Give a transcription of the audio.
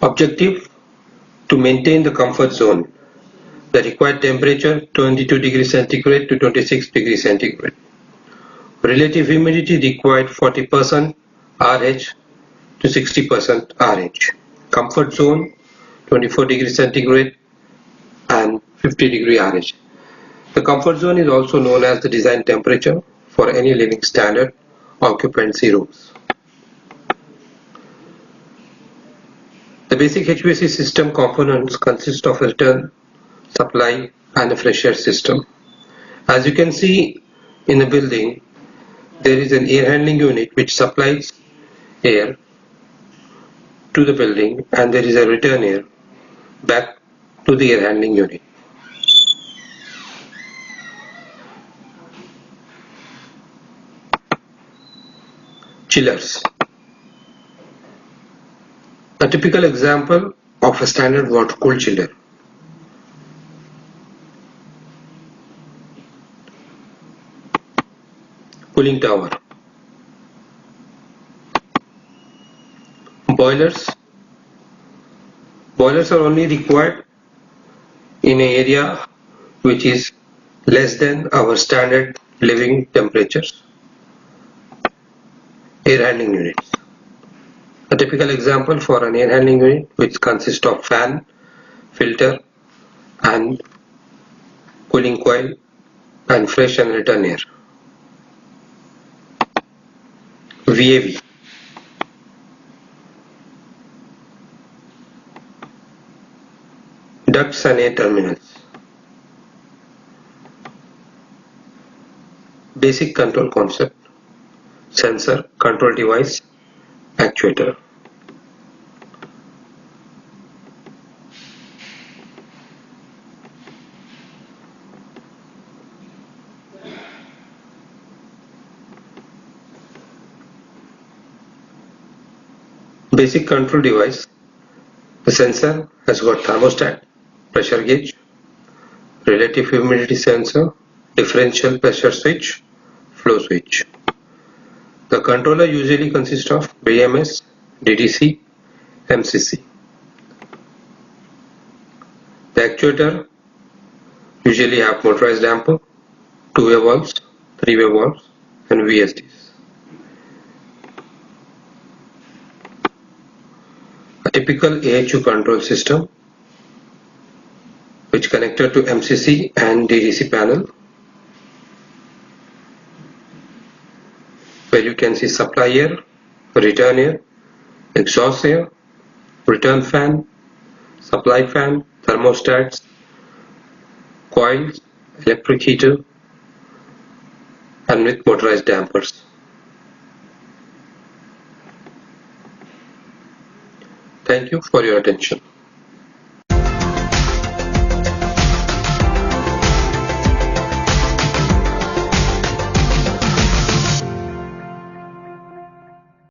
Objective: to maintain the comfort zone. The required temperature 22 degrees centigrade to 26 degrees centigrade. Relative humidity required 40% RH to 60% RH. Comfort zone 24 degrees centigrade and 50 degree RH. The comfort zone is also known as the design temperature for any living standard occupancy rooms. The basic HVAC system components consist of a return, supply and a fresh air system. As you can see in the building, there is an air handling unit which supplies air to the building, and there is a return air back to the air handling unit. Chillers. A typical example of a standard water-cooled chiller. Cooling tower. Boilers. Boilers are only required in an area which is less than our standard living temperatures. Air handling units. A typical example for an air handling unit which consists of fan, filter and cooling coil and fresh and return air. VAV. Ducts and air terminals. Basic control concept: sensor, control device, actuator. Basic control device: the sensor has got thermostat, pressure gauge, relative humidity sensor, differential pressure switch, flow switch. The controller usually consists of BMS, DDC, MCC. The actuator usually have motorized damper, two-way valves, three-way valves and VSDs. A typical AHU control system which connected to MCC and DDC panel, where you can see supply air, return air, exhaust air, return fan, supply fan, thermostats, coils, electric heater and with motorized dampers. Thank you for your attention.